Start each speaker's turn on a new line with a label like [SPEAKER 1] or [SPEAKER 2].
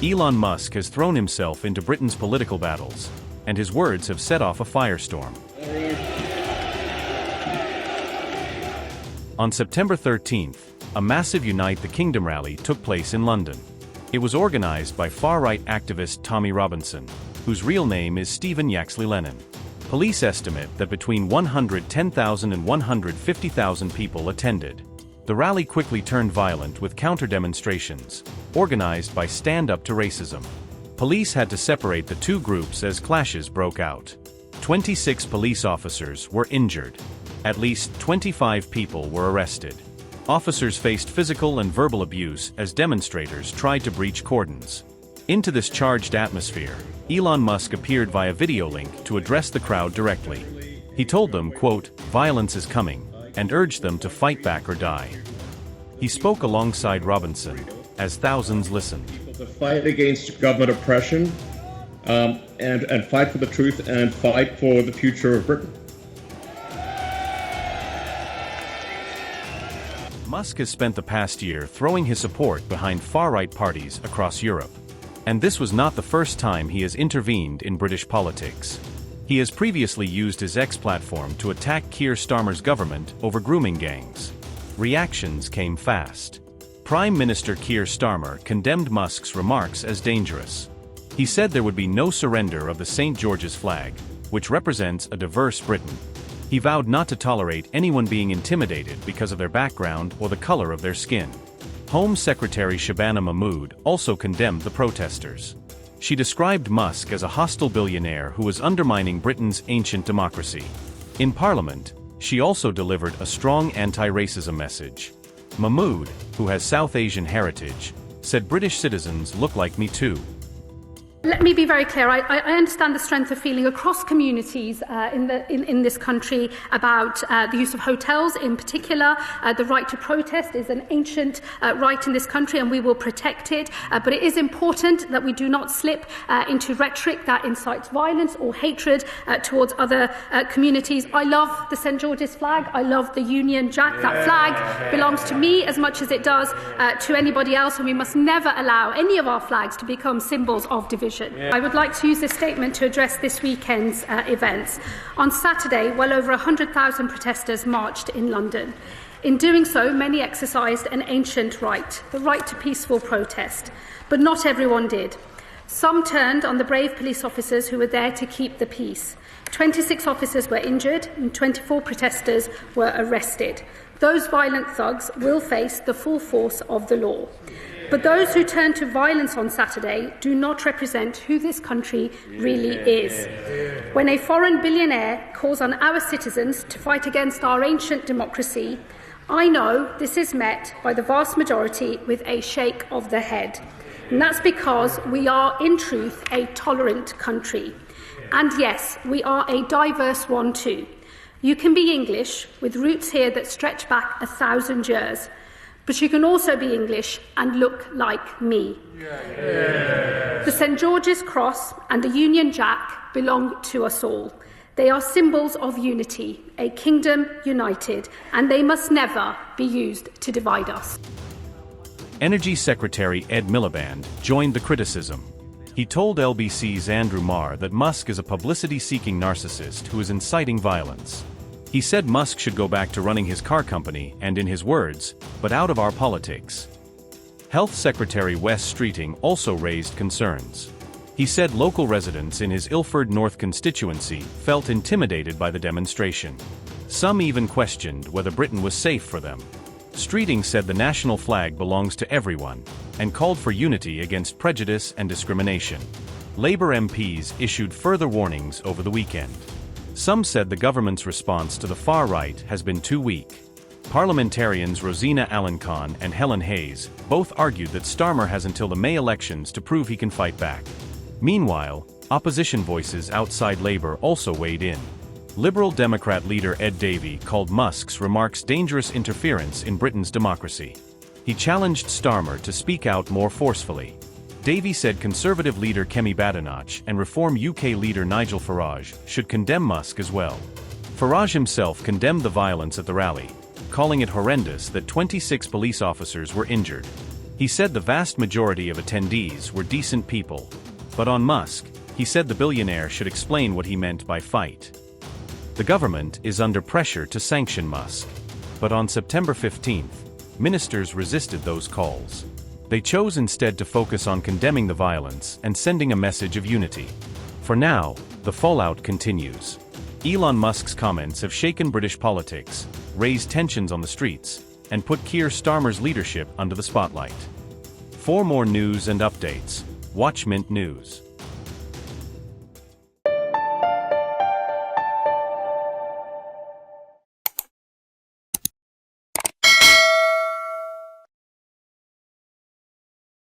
[SPEAKER 1] Elon Musk has thrown himself into Britain's political battles, and his words have set off a firestorm. On September 13th, a massive Unite the Kingdom rally took place in London. It was organized by far-right activist Tommy Robinson, whose real name is Stephen Yaxley Lennon. Police estimate that between 110,000 and 150,000 people attended. The rally quickly turned violent with counter-demonstrations, organized by Stand Up to Racism. Police had to separate the two groups as clashes broke out. 26 police officers were injured. At least 25 people were arrested. Officers faced physical and verbal abuse as demonstrators tried to breach cordons. Into this charged atmosphere, Elon Musk appeared via video link to address the crowd directly. He told them, quote, "Violence is coming," and urged them to fight back or die. He spoke alongside Robinson, as thousands listened.
[SPEAKER 2] To fight against government oppression, and fight for the truth and fight for the future of Britain.
[SPEAKER 1] Musk has spent the past year throwing his support behind far-right parties across Europe. And this was not the first time he has intervened in British politics. He has previously used his X platform to attack Keir Starmer's government over grooming gangs. Reactions came fast. Prime Minister Keir Starmer condemned Musk's remarks as dangerous. He said there would be no surrender of the St. George's flag, which represents a diverse Britain. He vowed not to tolerate anyone being intimidated because of their background or the color of their skin. Home Secretary Shabana Mahmood also condemned the protesters. She described Musk as a hostile billionaire who was undermining Britain's ancient democracy. In Parliament, she also delivered a strong anti-racism message. Mahmood, who has South Asian heritage, said British citizens look like me too.
[SPEAKER 3] Let me be very clear. I understand the strength of feeling across communities in this country about the use of hotels in particular. The right to protest is an ancient right in this country and we will protect it. But it is important that we do not slip into rhetoric that incites violence or hatred towards other communities. I love the St. George's flag. I love the Union Jack. That flag belongs to me as much as it does to anybody else, and we must never allow any of our flags to become symbols of division. I would like to use this statement to address this weekend's events. On Saturday, well over 100,000 protesters marched in London. In doing so, many exercised an ancient right, the right to peaceful protest. But not everyone did. Some turned on the brave police officers who were there to keep the peace. 26 officers were injured and 24 protesters were arrested. Those violent thugs will face the full force of the law. But those who turned to violence on Saturday do not represent who this country really is. When a foreign billionaire calls on our citizens to fight against our ancient democracy, I know this is met by the vast majority with a shake of the head. And that's because we are, in truth, a tolerant country. And yes, we are a diverse one too. You can be English with roots here that stretch back 1,000 years. But you can also be English and look like me. The St. George's Cross and the Union Jack belong to us all. They are symbols of unity, a kingdom united, and they must never be used to divide us.
[SPEAKER 1] Energy Secretary Ed Miliband joined the criticism. He told LBC's Andrew Marr that Musk is a publicity-seeking narcissist who is inciting violence. He said Musk should go back to running his car company and, in his words, but out of our politics. Health Secretary Wes Streeting also raised concerns. He said local residents in his Ilford North constituency felt intimidated by the demonstration. Some even questioned whether Britain was safe for them. Streeting said the national flag belongs to everyone, and called for unity against prejudice and discrimination. Labour MPs issued further warnings over the weekend. Some said the government's response to the far right has been too weak. Parliamentarians Rosina Allen-Khan and Helen Hayes both argued that Starmer has until the May elections to prove he can fight back. Meanwhile, opposition voices outside Labour also weighed in. Liberal Democrat leader Ed Davey called Musk's remarks dangerous interference in Britain's democracy. He challenged Starmer to speak out more forcefully. Davey said Conservative leader Kemi Badenoch and Reform UK leader Nigel Farage should condemn Musk as well. Farage himself condemned the violence at the rally, calling it horrendous that 26 police officers were injured. He He said the vast majority of attendees were decent people. But on Musk, he said the billionaire should explain what he meant by fight. The government is under pressure to sanction Musk. But on September 15th, ministers resisted those calls. They chose instead to focus on condemning the violence and sending a message of unity. For now, the fallout continues. Elon Musk's comments have shaken British politics, raised tensions on the streets, and put Keir Starmer's leadership under the spotlight. For more news and updates, watch Mint News.